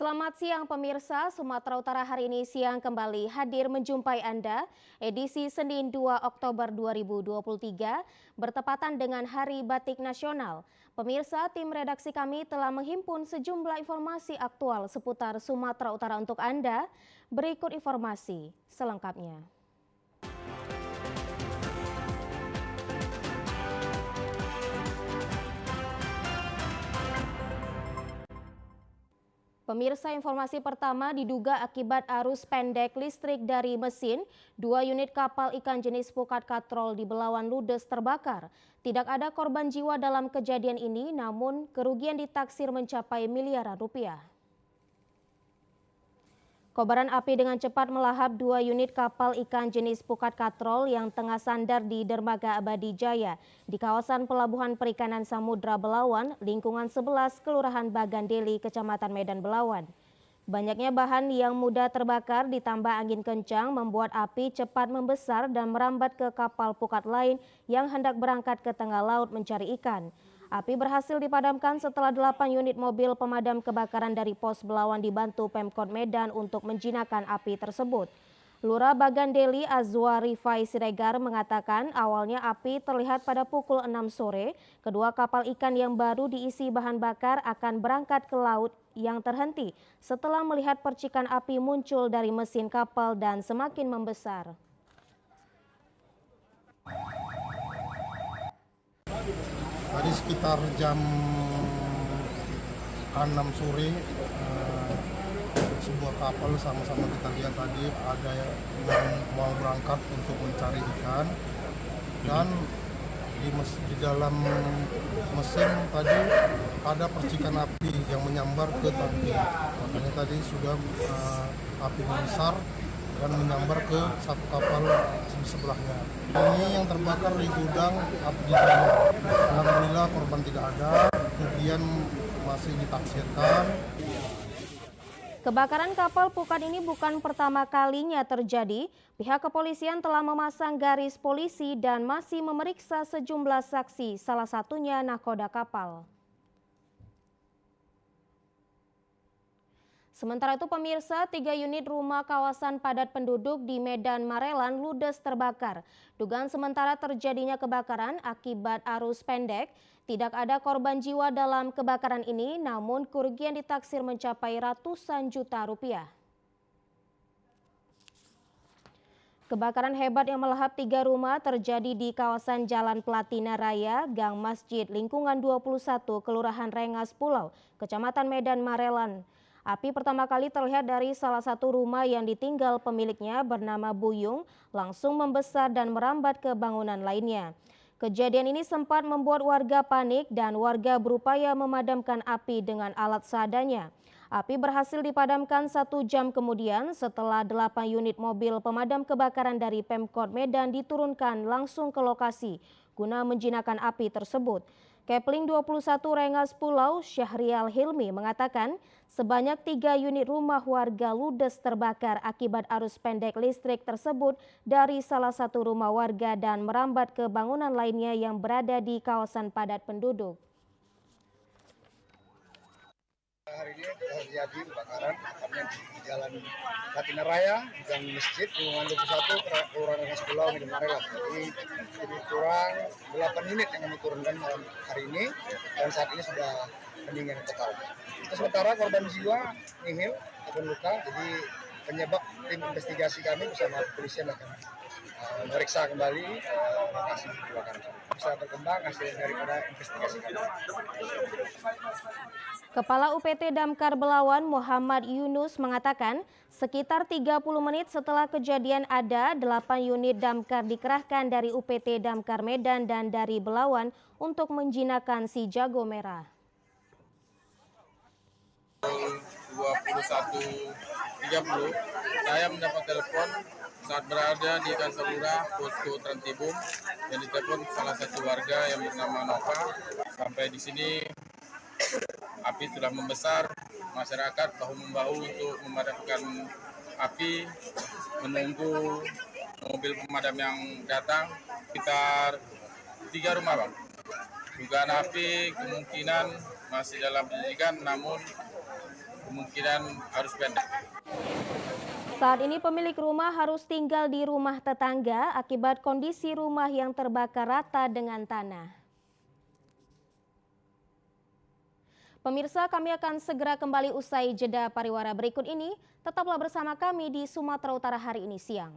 Selamat siang pemirsa, Sumatera Utara hari ini siang kembali hadir menjumpai Anda edisi Senin 2 Oktober 2023 bertepatan dengan Hari Batik Nasional. Pemirsa, tim redaksi kami telah menghimpun sejumlah informasi aktual seputar Sumatera Utara untuk Anda. Berikut informasi selengkapnya. Pemirsa, informasi pertama diduga akibat arus pendek listrik dari mesin, 2 unit kapal ikan jenis Pukat Katrol di Belawan ludes terbakar. Tidak ada korban jiwa dalam kejadian ini, namun kerugian ditaksir mencapai miliaran rupiah. Kobaran api dengan cepat melahap 2 unit kapal ikan jenis Pukat Katrol yang tengah sandar di Dermaga Abadi Jaya di kawasan Pelabuhan Perikanan Samudra Belawan, lingkungan 11 Kelurahan Bagandeli, Kecamatan Medan Belawan. Banyaknya bahan yang mudah terbakar ditambah angin kencang membuat api cepat membesar dan merambat ke kapal pukat lain yang hendak berangkat ke tengah laut mencari ikan. Api berhasil dipadamkan setelah 8 unit mobil pemadam kebakaran dari Pos Belawan dibantu Pemkot Medan untuk menjinakkan api tersebut. Lurah Bagandeli Azwar Rifai Siregar mengatakan awalnya api terlihat pada pukul 6 sore. Kedua kapal ikan yang baru diisi bahan bakar akan berangkat ke laut yang terhenti setelah melihat percikan api muncul dari mesin kapal dan semakin membesar. Tadi sekitar jam 6 sore sebuah kapal sama-sama kita lihat tadi ada yang mau berangkat untuk mencari ikan, dan di dalam mesin tadi ada percikan api yang menyambar ke tangki. Makanya tadi sudah api membesar dan menyambar ke satu kapal di sebelahnya. Ini yang terbakar di gudang Abdi Jaya. Alhamdulillah korban tidak ada, kemudian masih ditaksirkan. Kebakaran kapal pukat ini bukan pertama kalinya terjadi. Pihak kepolisian telah memasang garis polisi dan masih memeriksa sejumlah saksi, salah satunya nahkoda kapal. Sementara itu pemirsa, 3 unit rumah kawasan padat penduduk di Medan Marelan ludes terbakar. Dugaan sementara terjadinya kebakaran akibat arus pendek. Tidak ada korban jiwa dalam kebakaran ini, namun kerugian ditaksir mencapai ratusan juta rupiah. Kebakaran hebat yang melahap 3 rumah terjadi di kawasan Jalan Platina Raya, Gang Masjid, lingkungan 21, Kelurahan Rengas Pulau, Kecamatan Medan Marelan. Api pertama kali terlihat dari salah satu rumah yang ditinggal pemiliknya bernama Buyung, langsung membesar dan merambat ke bangunan lainnya. Kejadian ini sempat membuat warga panik dan warga berupaya memadamkan api dengan alat seadanya. Api berhasil dipadamkan 1 jam kemudian setelah 8 unit mobil pemadam kebakaran dari Pemkot Medan diturunkan langsung ke lokasi guna menjinakkan api tersebut. Kepling 21 Rengas Pulau Syahrial Hilmi mengatakan sebanyak 3 unit rumah warga ludes terbakar akibat arus pendek listrik tersebut dari salah satu rumah warga dan merambat ke bangunan lainnya yang berada di kawasan padat penduduk. Hari ini terjadi kebakaran di Jalan Platina Raya, Gang Masjid, lingkungan 21, Kelurahan Rengas Pulau, Medan Marelan. Jadi kurang 8 unit yang kami turunkan malam hari ini, dan saat ini sudah pendinginan total. Sementara korban jiwa nihil ataupun luka, jadi penyebab tim investigasi kami bersama kepolisian akan memeriksa kembali lokasi kebakaran. Bisa berkembang hasil daripada investigasi kami. Kepala UPT Damkar Belawan Muhammad Yunus mengatakan sekitar 30 menit setelah kejadian ada 8 unit damkar dikerahkan dari UPT Damkar Medan dan dari Belawan untuk menjinakkan si jago merah. 21.30 saya mendapat telepon saat berada di kantor lurah posko Trantibum dan ditelepon salah satu warga yang bernama Nova. Sampai di sini api sudah membesar, masyarakat bahu-membahu untuk memadamkan api, menunggu mobil pemadam yang datang. Sekitar 3 rumah, Bang. Dugaan api kemungkinan masih dalam penyelidikan, namun kemungkinan harus pendek. Saat ini pemilik rumah harus tinggal di rumah tetangga akibat kondisi rumah yang terbakar rata dengan tanah. Pemirsa, kami akan segera kembali usai jeda pariwara berikut ini. Tetaplah bersama kami di Sumatera Utara hari ini siang.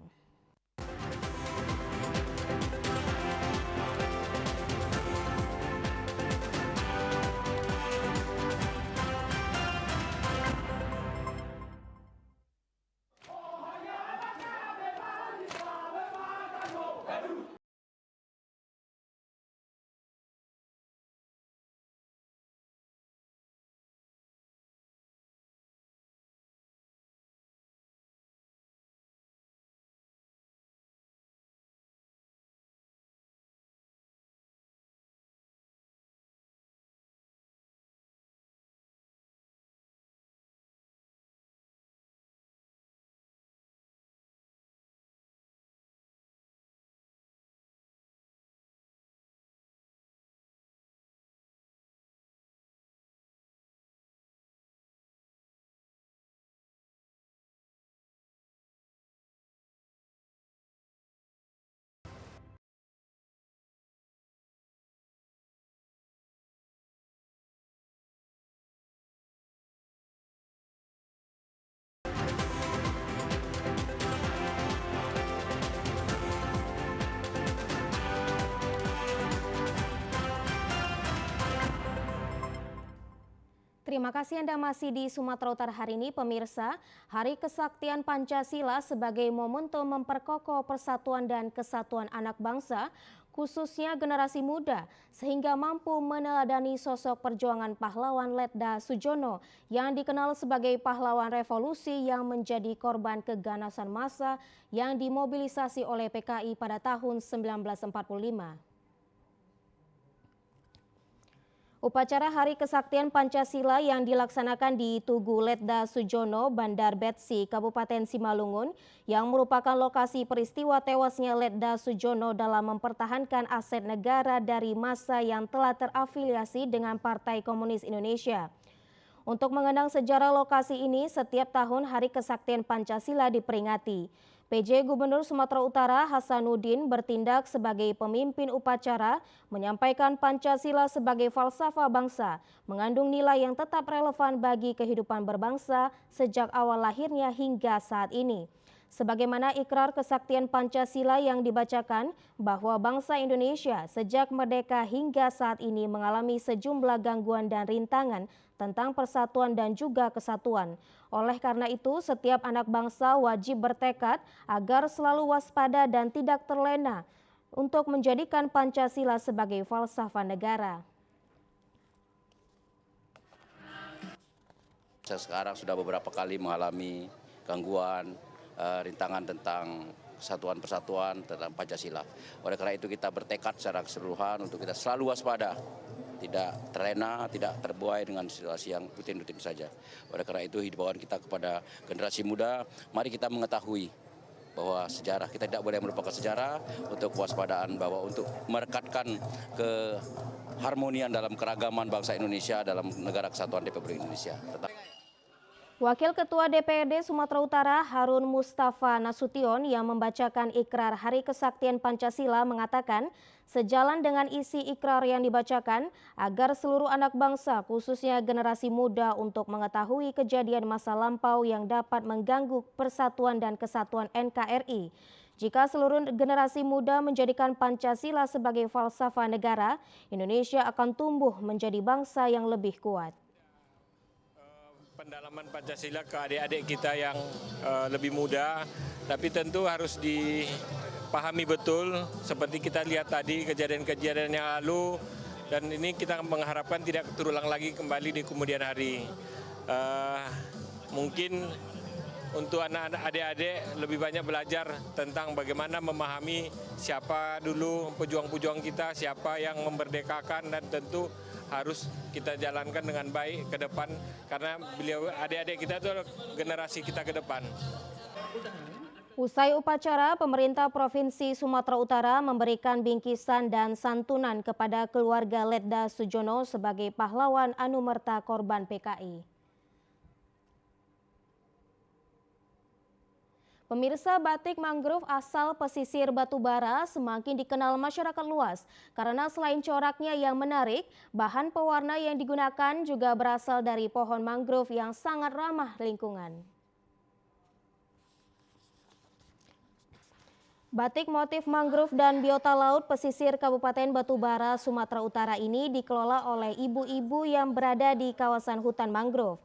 Terima kasih Anda masih di Sumatera Utara hari ini, pemirsa. Hari Kesaktian Pancasila sebagai momentum memperkokoh persatuan dan kesatuan anak bangsa, khususnya generasi muda, sehingga mampu meneladani sosok perjuangan pahlawan Letda Sujono yang dikenal sebagai pahlawan revolusi yang menjadi korban keganasan massa yang dimobilisasi oleh PKI pada tahun 1945. Upacara Hari Kesaktian Pancasila yang dilaksanakan di Tugu Letda Sujono, Bandar Betsi, Kabupaten Simalungun, yang merupakan lokasi peristiwa tewasnya Letda Sujono dalam mempertahankan aset negara dari massa yang telah terafiliasi dengan Partai Komunis Indonesia. Untuk mengenang sejarah lokasi ini, setiap tahun Hari Kesaktian Pancasila diperingati. PJ Gubernur Sumatera Utara Hasanuddin bertindak sebagai pemimpin upacara, menyampaikan Pancasila sebagai falsafah bangsa, mengandung nilai yang tetap relevan bagi kehidupan berbangsa sejak awal lahirnya hingga saat ini. Sebagaimana ikrar kesaktian Pancasila yang dibacakan bahwa bangsa Indonesia sejak merdeka hingga saat ini mengalami sejumlah gangguan dan rintangan tentang persatuan dan juga kesatuan. Oleh karena itu, setiap anak bangsa wajib bertekad agar selalu waspada dan tidak terlena untuk menjadikan Pancasila sebagai falsafah negara. Saya sekarang sudah beberapa kali mengalami gangguan, rintangan tentang kesatuan persatuan tentang Pancasila. Oleh karena itu kita bertekad secara keseluruhan untuk kita selalu waspada, tidak terlena, tidak terbuai dengan situasi yang rutin-rutin saja. Oleh karena itu himbauan kita kepada generasi muda, mari kita mengetahui bahwa sejarah, kita tidak boleh melupakan sejarah untuk kewaspadaan, bahwa untuk merekatkan keharmonian dalam keragaman bangsa Indonesia dalam negara kesatuan Republik Indonesia. Wakil Ketua DPRD Sumatera Utara Harun Mustafa Nasution yang membacakan ikrar Hari Kesaktian Pancasila mengatakan sejalan dengan isi ikrar yang dibacakan agar seluruh anak bangsa khususnya generasi muda untuk mengetahui kejadian masa lampau yang dapat mengganggu persatuan dan kesatuan NKRI. Jika seluruh generasi muda menjadikan Pancasila sebagai falsafah negara, Indonesia akan tumbuh menjadi bangsa yang lebih kuat. Pendalaman Pancasila ke adik-adik kita yang lebih muda, tapi tentu harus dipahami betul seperti kita lihat tadi kejadian-kejadian yang lalu, dan ini kita mengharapkan tidak terulang lagi kembali di kemudian hari. Mungkin untuk anak-anak adik-adik lebih banyak belajar tentang bagaimana memahami siapa dulu pejuang-pejuang kita, siapa yang memerdekakan, dan tentu harus kita jalankan dengan baik ke depan karena beliau adik-adik kita itu generasi kita ke depan. Usai upacara, pemerintah Provinsi Sumatera Utara memberikan bingkisan dan santunan kepada keluarga Letda Sujono sebagai pahlawan anumerta korban PKI. Pemirsa, batik mangrove asal pesisir Batubara semakin dikenal masyarakat luas karena selain coraknya yang menarik, bahan pewarna yang digunakan juga berasal dari pohon mangrove yang sangat ramah lingkungan. Batik motif mangrove dan biota laut pesisir Kabupaten Batubara, Sumatera Utara ini dikelola oleh ibu-ibu yang berada di kawasan hutan mangrove.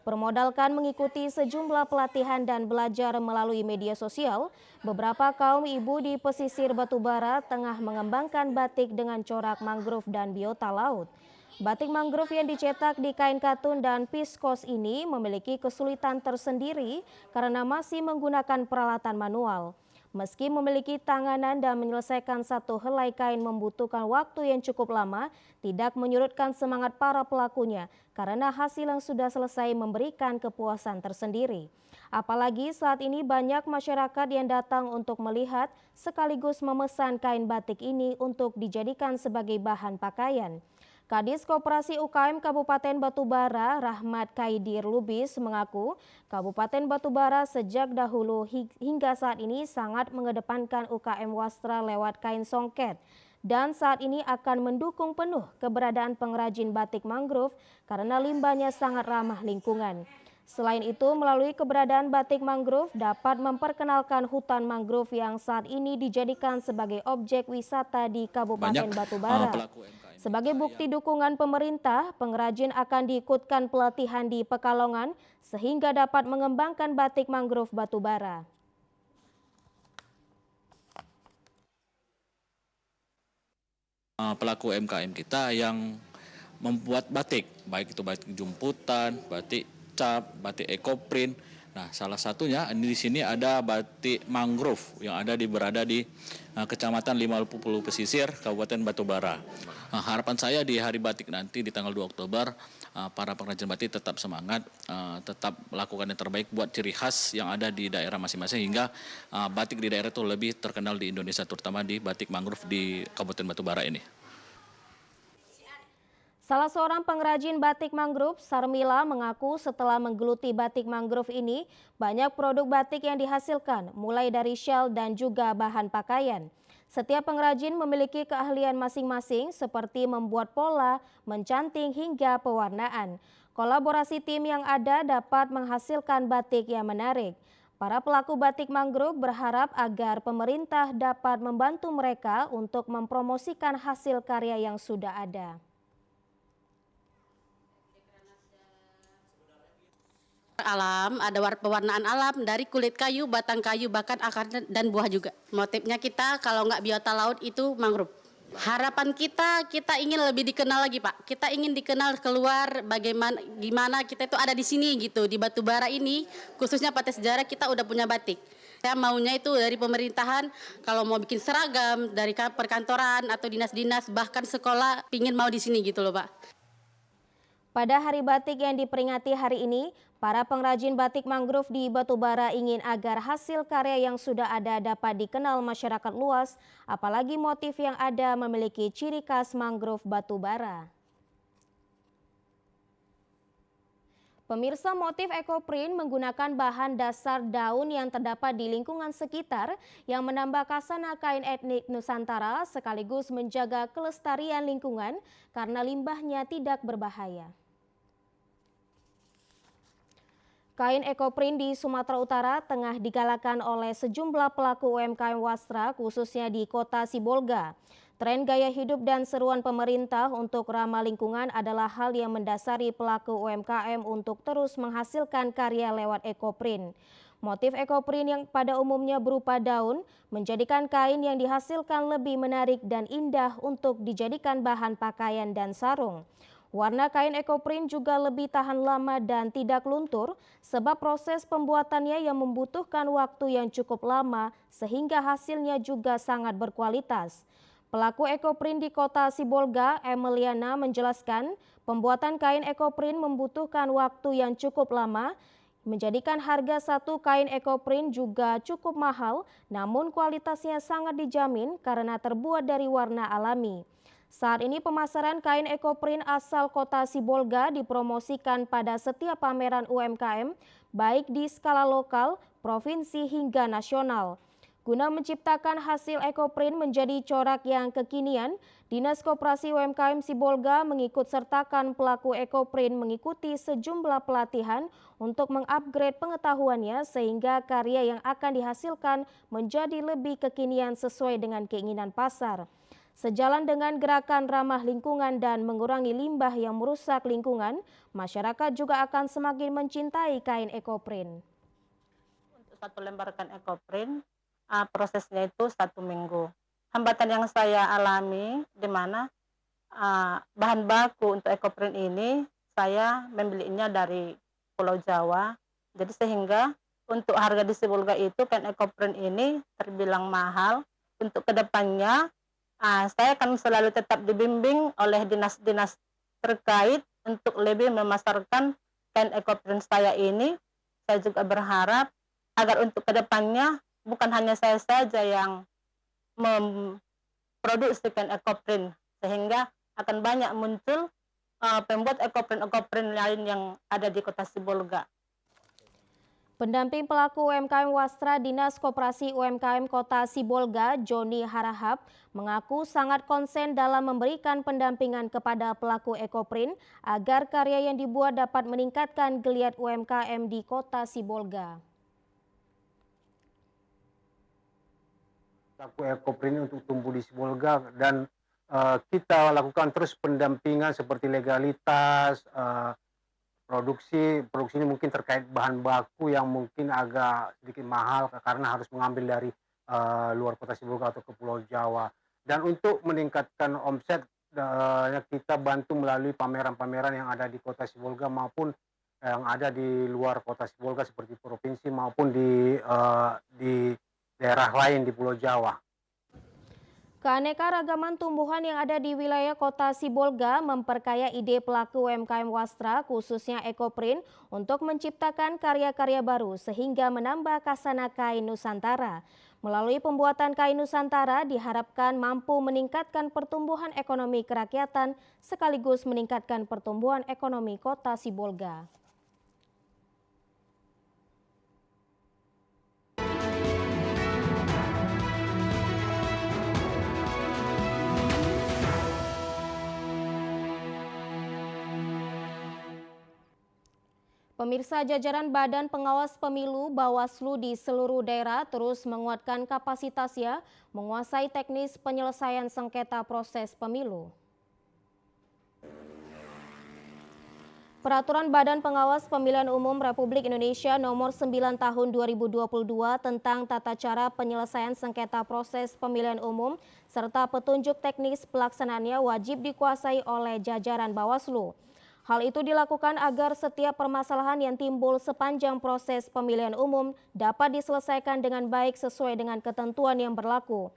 Bermodalkan mengikuti sejumlah pelatihan dan belajar melalui media sosial, beberapa kaum ibu di pesisir Batubara tengah mengembangkan batik dengan corak mangrove dan biota laut. Batik mangrove yang dicetak di kain katun dan piskos ini memiliki kesulitan tersendiri karena masih menggunakan peralatan manual. Meski memiliki tanganan dan menyelesaikan satu helai kain membutuhkan waktu yang cukup lama, tidak menyurutkan semangat para pelakunya karena hasil yang sudah selesai memberikan kepuasan tersendiri. Apalagi saat ini banyak masyarakat yang datang untuk melihat sekaligus memesan kain batik ini untuk dijadikan sebagai bahan pakaian. Kadis Koperasi UKM Kabupaten Batubara, Rahmat Kaidir Lubis mengaku Kabupaten Batubara sejak dahulu hingga saat ini sangat mengedepankan UKM wastra lewat kain songket dan saat ini akan mendukung penuh keberadaan pengrajin batik mangrove karena limbahnya sangat ramah lingkungan. Selain itu, melalui keberadaan batik mangrove dapat memperkenalkan hutan mangrove yang saat ini dijadikan sebagai objek wisata di Kabupaten Batubara. Sebagai bukti dukungan pemerintah, pengrajin akan diikutkan pelatihan di Pekalongan sehingga dapat mengembangkan batik mangrove Batubara. Pelaku UMKM kita yang membuat batik, baik itu batik jumputan, batik cap, batik ekoprint. Nah, salah satunya di sini ada batik mangrove yang berada di Kecamatan 50 Pesisir, Kabupaten Batubara. Harapan saya di Hari Batik nanti di tanggal 2 Oktober, para pengrajin batik tetap semangat, tetap melakukan yang terbaik buat ciri khas yang ada di daerah masing-masing hingga batik di daerah itu lebih terkenal di Indonesia, terutama di batik mangrove di Kabupaten Batubara ini. Salah seorang pengrajin batik mangrove, Sarmila, mengaku setelah menggeluti batik mangrove ini, banyak produk batik yang dihasilkan, mulai dari shell dan juga bahan pakaian. Setiap pengrajin memiliki keahlian masing-masing seperti membuat pola, mencanting hingga pewarnaan. Kolaborasi tim yang ada dapat menghasilkan batik yang menarik. Para pelaku batik mangrove berharap agar pemerintah dapat membantu mereka untuk mempromosikan hasil karya yang sudah ada. Alam, ada pewarnaan alam dari kulit kayu, batang kayu, bahkan akar dan buah juga. Motifnya kita kalau nggak biota laut itu mangrove. Harapan kita ingin lebih dikenal lagi, Pak. Kita ingin dikenal keluar gimana kita itu ada di sini gitu, di Batubara ini, khususnya Partai Sejarah kita udah punya batik. Saya maunya itu dari pemerintahan, kalau mau bikin seragam, dari perkantoran atau dinas-dinas, bahkan sekolah, pingin mau di sini gitu loh, Pak. Pada Hari Batik yang diperingati hari ini, para pengrajin batik mangrove di Batubara ingin agar hasil karya yang sudah ada dapat dikenal masyarakat luas, apalagi motif yang ada memiliki ciri khas mangrove Batubara. Pemirsa, motif ekoprint menggunakan bahan dasar daun yang terdapat di lingkungan sekitar yang menambah khasana kain etnik Nusantara sekaligus menjaga kelestarian lingkungan karena limbahnya tidak berbahaya. Kain ekoprint di Sumatera Utara tengah digalakan oleh sejumlah pelaku UMKM wastra khususnya di Kota Sibolga. Tren gaya hidup dan seruan pemerintah untuk ramah lingkungan adalah hal yang mendasari pelaku UMKM untuk terus menghasilkan karya lewat ekoprint. Motif ekoprint yang pada umumnya berupa daun menjadikan kain yang dihasilkan lebih menarik dan indah untuk dijadikan bahan pakaian dan sarung. Warna kain ekoprint juga lebih tahan lama dan tidak luntur sebab proses pembuatannya yang membutuhkan waktu yang cukup lama sehingga hasilnya juga sangat berkualitas. Pelaku ekoprint di Kota Sibolga, Emiliana, menjelaskan pembuatan kain ekoprint membutuhkan waktu yang cukup lama, menjadikan harga satu kain ekoprint juga cukup mahal, namun kualitasnya sangat dijamin karena terbuat dari warna alami. Saat ini pemasaran kain ekoprint asal Kota Sibolga dipromosikan pada setiap pameran UMKM baik di skala lokal, provinsi hingga nasional. Guna menciptakan hasil ekoprint menjadi corak yang kekinian, Dinas Koperasi UMKM Sibolga mengikut sertakan pelaku ekoprint mengikuti sejumlah pelatihan untuk mengupgrade pengetahuannya sehingga karya yang akan dihasilkan menjadi lebih kekinian sesuai dengan keinginan pasar. Sejalan dengan gerakan ramah lingkungan dan mengurangi limbah yang merusak lingkungan, masyarakat juga akan semakin mencintai kain ekoprint. Untuk satu lembar kain ekoprint, prosesnya itu 1 minggu. Hambatan yang saya alami di mana bahan baku untuk ekoprint ini saya membelinya dari Pulau Jawa. Jadi sehingga untuk harga di Sibolga itu kain ekoprint ini terbilang mahal. Untuk kedepannya saya akan selalu tetap dibimbing oleh dinas-dinas terkait untuk lebih memasarkan kain ekoprint saya ini. Saya juga berharap agar untuk kedepannya bukan hanya saya saja yang memproduksi kain ekoprint, sehingga akan banyak muncul pembuat ekoprint lain yang ada di Kota Sibolga. Pendamping pelaku UMKM Wastra Dinas Koperasi UMKM Kota Sibolga, Joni Harahap, mengaku sangat konsen dalam memberikan pendampingan kepada pelaku ekoprint agar karya yang dibuat dapat meningkatkan geliat UMKM di Kota Sibolga. Pelaku ekoprint untuk tumbuh di Sibolga dan kita lakukan terus pendampingan seperti legalitas, produksi ini mungkin terkait bahan baku yang mungkin agak sedikit mahal karena harus mengambil dari luar Kota Sibolga atau ke Pulau Jawa. Dan untuk meningkatkan omset kita bantu melalui pameran-pameran yang ada di Kota Sibolga maupun yang ada di luar Kota Sibolga seperti provinsi maupun di daerah lain di Pulau Jawa. Keanekaragaman tumbuhan yang ada di wilayah Kota Sibolga memperkaya ide pelaku UMKM Wastra khususnya ekoprint untuk menciptakan karya-karya baru sehingga menambah kasana kain Nusantara. Melalui pembuatan kain Nusantara diharapkan mampu meningkatkan pertumbuhan ekonomi kerakyatan sekaligus meningkatkan pertumbuhan ekonomi Kota Sibolga. Pemirsa, jajaran Badan Pengawas Pemilu Bawaslu di seluruh daerah terus menguatkan kapasitasnya menguasai teknis penyelesaian sengketa proses pemilu. Peraturan Badan Pengawas Pemilihan Umum Republik Indonesia Nomor 9 Tahun 2022 tentang tata cara penyelesaian sengketa proses pemilihan umum serta petunjuk teknis pelaksanaannya wajib dikuasai oleh jajaran Bawaslu. Hal itu dilakukan agar setiap permasalahan yang timbul sepanjang proses pemilihan umum dapat diselesaikan dengan baik sesuai dengan ketentuan yang berlaku.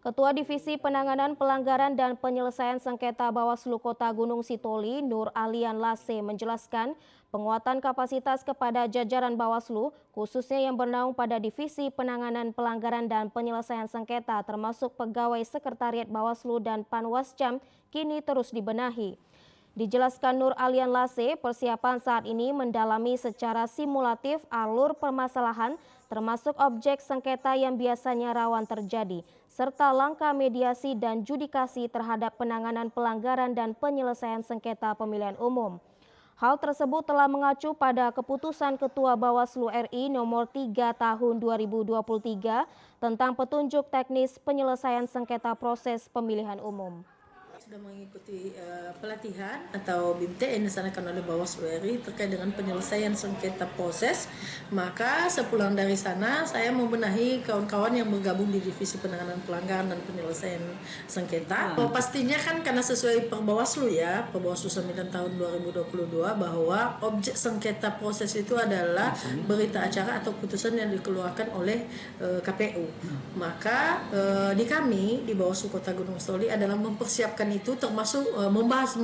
Ketua Divisi Penanganan Pelanggaran dan Penyelesaian Sengketa Bawaslu Kota Gunung Sitoli, Nur Alian Lase menjelaskan penguatan kapasitas kepada jajaran Bawaslu, khususnya yang bernaung pada Divisi Penanganan Pelanggaran dan Penyelesaian Sengketa termasuk pegawai Sekretariat Bawaslu dan Panwascam kini terus dibenahi. Dijelaskan Nur Alian Lase, persiapan saat ini mendalami secara simulatif alur permasalahan termasuk objek sengketa yang biasanya rawan terjadi, serta langkah mediasi dan judikasi terhadap penanganan pelanggaran dan penyelesaian sengketa pemilihan umum. Hal tersebut telah mengacu pada keputusan Ketua Bawaslu RI Nomor 3 Tahun 2023 tentang petunjuk teknis penyelesaian sengketa proses pemilihan umum. Sudah mengikuti pelatihan atau BIMT yang dilaksanakan oleh Bawaslu RI terkait dengan penyelesaian sengketa proses. Maka sepulang dari sana saya membenahi kawan-kawan yang bergabung di Divisi Penanganan Pelanggaran dan Penyelesaian Sengketa. Pastinya kan karena sesuai Perbawaslu ya, Perbawaslu 9 tahun 2022 bahwa objek sengketa proses itu adalah berita acara atau putusan yang dikeluarkan oleh KPU. Maka di kami di Bawaslu Kota Gunung Sitoli adalah mempersiapkan itu termasuk membahas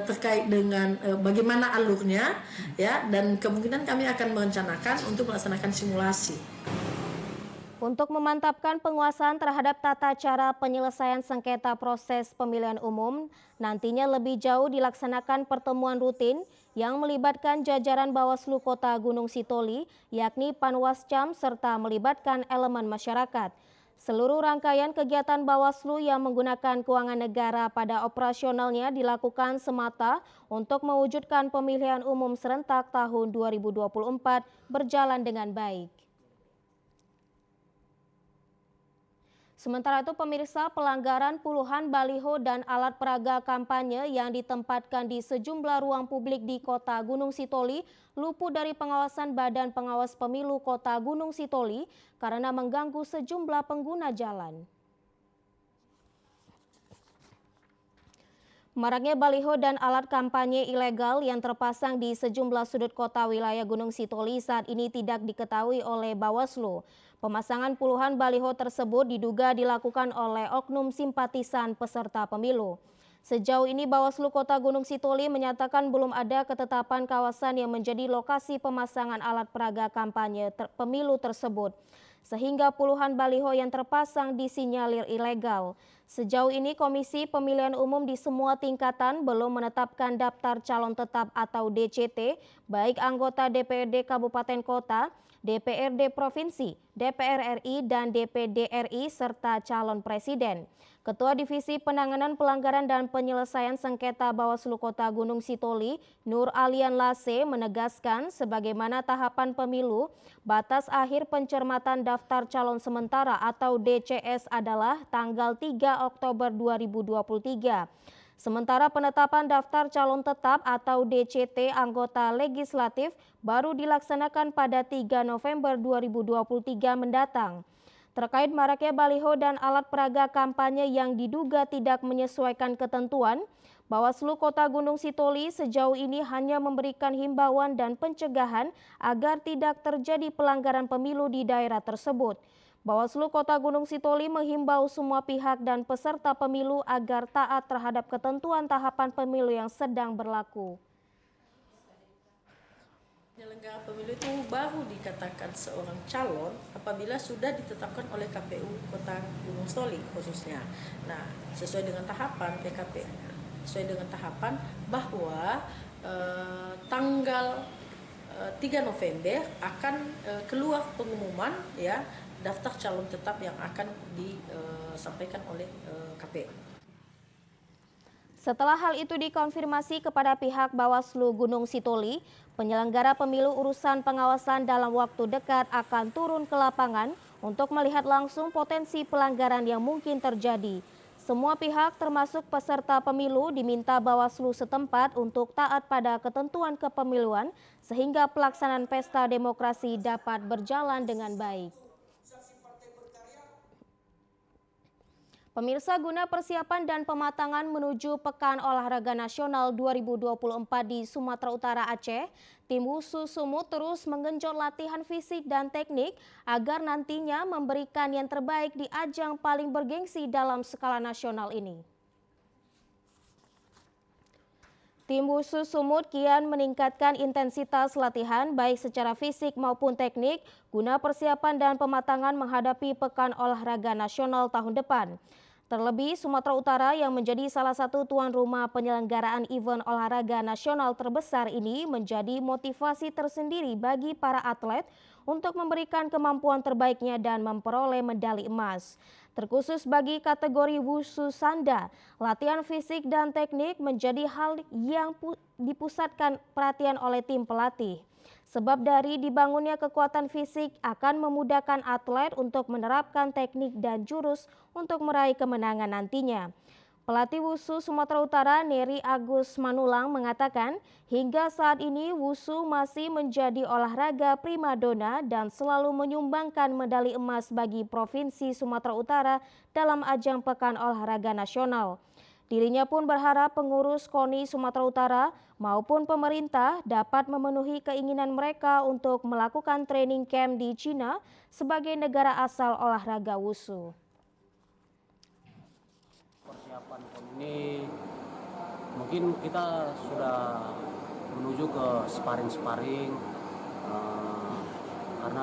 terkait dengan bagaimana alurnya ya, dan kemungkinan kami akan merencanakan untuk melaksanakan simulasi. Untuk memantapkan penguasaan terhadap tata cara penyelesaian sengketa proses pemilihan umum, nantinya lebih jauh dilaksanakan pertemuan rutin yang melibatkan jajaran Bawaslu Kota Gunung Sitoli, yakni Panwascam serta melibatkan elemen masyarakat. Seluruh rangkaian kegiatan Bawaslu yang menggunakan keuangan negara pada operasionalnya dilakukan semata untuk mewujudkan pemilihan umum serentak tahun 2024 berjalan dengan baik. Sementara itu pemirsa, pelanggaran puluhan baliho dan alat peraga kampanye yang ditempatkan di sejumlah ruang publik di Kota Gunung Sitoli luput dari pengawasan Badan Pengawas Pemilu Kota Gunung Sitoli karena mengganggu sejumlah pengguna jalan. Maraknya baliho dan alat kampanye ilegal yang terpasang di sejumlah sudut kota wilayah Gunung Sitoli saat ini tidak diketahui oleh Bawaslu. Pemasangan puluhan baliho tersebut diduga dilakukan oleh oknum simpatisan peserta pemilu. Sejauh ini Bawaslu Kota Gunung Sitoli menyatakan belum ada ketetapan kawasan yang menjadi lokasi pemasangan alat peraga kampanye pemilu tersebut, sehingga puluhan baliho yang terpasang disinyalir ilegal. Sejauh ini Komisi Pemilihan Umum di semua tingkatan belum menetapkan daftar calon tetap atau DCT, baik anggota DPRD Kabupaten Kota, DPRD Provinsi, DPR RI, dan DPD RI, serta calon presiden. Ketua Divisi Penanganan Pelanggaran dan Penyelesaian Sengketa Bawaslu Kota Gunung Sitoli, Nur Alian Lase, menegaskan sebagaimana tahapan pemilu, batas akhir pencermatan daftar calon sementara atau DCS adalah tanggal 3 Oktober 2023. Sementara penetapan daftar calon tetap atau DCT anggota legislatif baru dilaksanakan pada 3 November 2023 mendatang. Terkait maraknya baliho dan alat peraga kampanye yang diduga tidak menyesuaikan ketentuan, Bawaslu Kota Gunung Sitoli sejauh ini hanya memberikan himbauan dan pencegahan agar tidak terjadi pelanggaran pemilu di daerah tersebut. Bawaslu Kota Gunung Sitoli menghimbau semua pihak dan peserta pemilu agar taat terhadap ketentuan tahapan pemilu yang sedang berlaku. Penyelenggara pemilu itu baru dikatakan seorang calon apabila sudah ditetapkan oleh KPU Kota Gunung Sitoli khususnya. Nah, sesuai dengan tahapan PKP, sesuai dengan tahapan bahwa tanggal 3 November akan keluar pengumuman ya daftar calon tetap yang akan disampaikan oleh KPU. Setelah hal itu dikonfirmasi kepada pihak Bawaslu Gunung Sitoli, penyelenggara pemilu urusan pengawasan dalam waktu dekat akan turun ke lapangan untuk melihat langsung potensi pelanggaran yang mungkin terjadi. Semua pihak termasuk peserta pemilu diminta Bawaslu setempat untuk taat pada ketentuan kepemiluan sehingga pelaksanaan pesta demokrasi dapat berjalan dengan baik. Pemirsa, guna persiapan dan pematangan menuju Pekan Olahraga Nasional 2024 di Sumatera Utara Aceh, tim Wusu Sumut terus menggenjot latihan fisik dan teknik agar nantinya memberikan yang terbaik di ajang paling bergengsi dalam skala nasional ini. Tim Wusu Sumut kian meningkatkan intensitas latihan baik secara fisik maupun teknik guna persiapan dan pematangan menghadapi Pekan Olahraga Nasional tahun depan. Terlebih Sumatera Utara yang menjadi salah satu tuan rumah penyelenggaraan event olahraga nasional terbesar ini menjadi motivasi tersendiri bagi para atlet untuk memberikan kemampuan terbaiknya dan memperoleh medali emas. Terkhusus bagi kategori Wusu Sanda, latihan fisik dan teknik menjadi hal yang dipusatkan perhatian oleh tim pelatih. Sebab dari dibangunnya kekuatan fisik akan memudahkan atlet untuk menerapkan teknik dan jurus untuk meraih kemenangan nantinya. Pelatih Wusu Sumatera Utara Neri Agus Manulang mengatakan hingga saat ini Wusu masih menjadi olahraga primadona dan selalu menyumbangkan medali emas bagi Provinsi Sumatera Utara dalam ajang Pekan Olahraga Nasional. Dirinya pun berharap pengurus KONI Sumatera Utara maupun pemerintah dapat memenuhi keinginan mereka untuk melakukan training camp di Cina sebagai negara asal olahraga Wusu. Persiapan ini mungkin kita sudah menuju ke sparring-sparring karena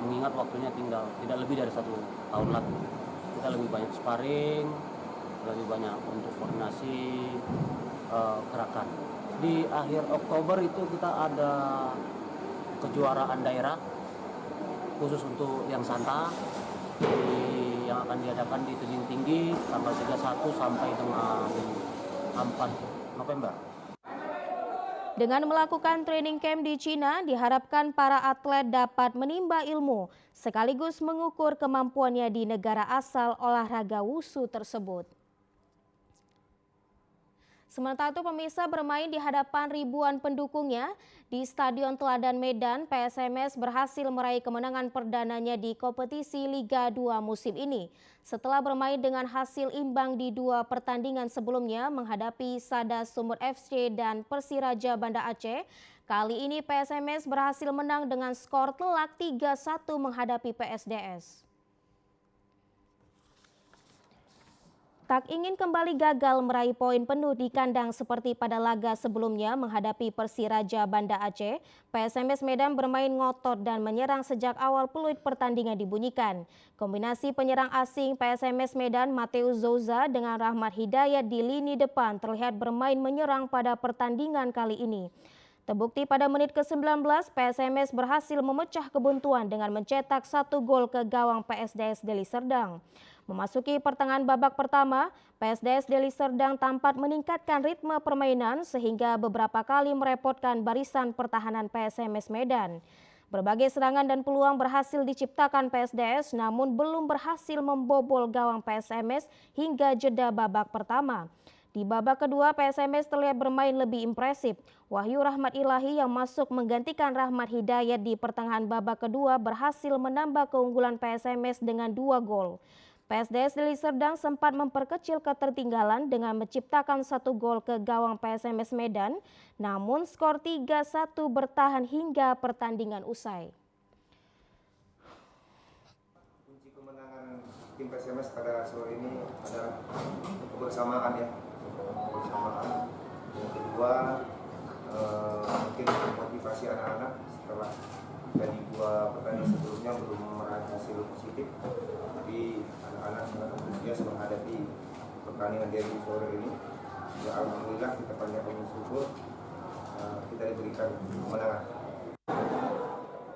mengingat waktunya tinggal tidak lebih dari 1 tahun lagi. Kita lebih banyak sparring, lebih banyak untuk koordinasi gerakan. Di akhir Oktober itu kita ada kejuaraan daerah khusus untuk yang Santa yang akan diadakan di Tebing Tinggi tanggal 31 sampai dengan 4 November. Dengan melakukan training camp di Cina, diharapkan para atlet dapat menimba ilmu sekaligus mengukur kemampuannya di negara asal olahraga wushu tersebut. Sementara itu pemirsa, bermain di hadapan ribuan pendukungnya di Stadion Teladan Medan, PSMS berhasil meraih kemenangan perdananya di kompetisi Liga 2 musim ini. Setelah bermain dengan hasil imbang di 2 pertandingan sebelumnya menghadapi Sada Sumut FC dan Persiraja Banda Aceh, kali ini PSMS berhasil menang dengan skor telak 3-1 menghadapi PSDS. Tak ingin kembali gagal meraih poin penuh di kandang seperti pada laga sebelumnya menghadapi Persiraja Banda Aceh, PSMS Medan bermain ngotot dan menyerang sejak awal peluit pertandingan dibunyikan. Kombinasi penyerang asing PSMS Medan Mateus Souza dengan Rahmat Hidayat di lini depan terlihat bermain menyerang pada pertandingan kali ini. Terbukti pada menit ke-19, PSMS berhasil memecah kebuntuan dengan mencetak 1 gol ke gawang PSDS Deli Serdang. Memasuki pertengahan babak pertama, PSDS Deli Serdang tampak meningkatkan ritme permainan sehingga beberapa kali merepotkan barisan pertahanan PSMS Medan. Berbagai serangan dan peluang berhasil diciptakan PSDS namun belum berhasil membobol gawang PSMS hingga jeda babak pertama. Di babak kedua, PSMS terlihat bermain lebih impresif. Wahyu Rahmat Ilahi yang masuk menggantikan Rahmat Hidayat di pertengahan babak kedua berhasil menambah keunggulan PSMS dengan 2 gol. PSDS Deli Serdang sempat memperkecil ketertinggalan dengan menciptakan 1 gol ke gawang PSMS Medan, namun skor 3-1 bertahan hingga pertandingan usai. Kunci kemenangan tim PSMS pada sore ini adalah kebersamaan ya. Kebersamaan. Yang kedua, mungkin motivasi anak-anak setelah dari 2 pertandingan sebelumnya belum meraih hasil positif, tapi anak-anak sangat antusias menghadapi pertandingan derby sore ini. Ya, alhamdulillah kita panjatkan syukur kita diberikan kemenangan.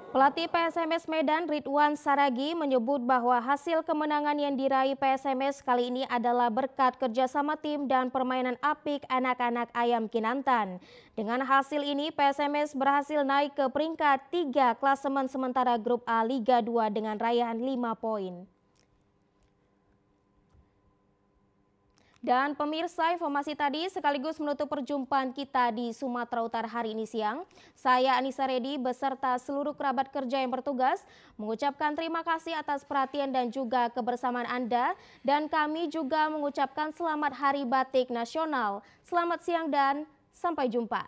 Pelatih PSMS Medan Ridwan Saragi menyebut bahwa hasil kemenangan yang diraih PSMS kali ini adalah berkat kerjasama tim dan permainan apik anak-anak Ayam Kinantan. Dengan hasil ini PSMS berhasil naik ke peringkat 3 klasemen sementara grup A Liga 2 dengan raihan 5 poin. Dan pemirsa, informasi tadi sekaligus menutup perjumpaan kita di Sumatera Utara hari ini siang. Saya Anissa Redi beserta seluruh kerabat kerja yang bertugas mengucapkan terima kasih atas perhatian dan juga kebersamaan Anda. Dan kami juga mengucapkan selamat Hari Batik Nasional. Selamat siang dan sampai jumpa.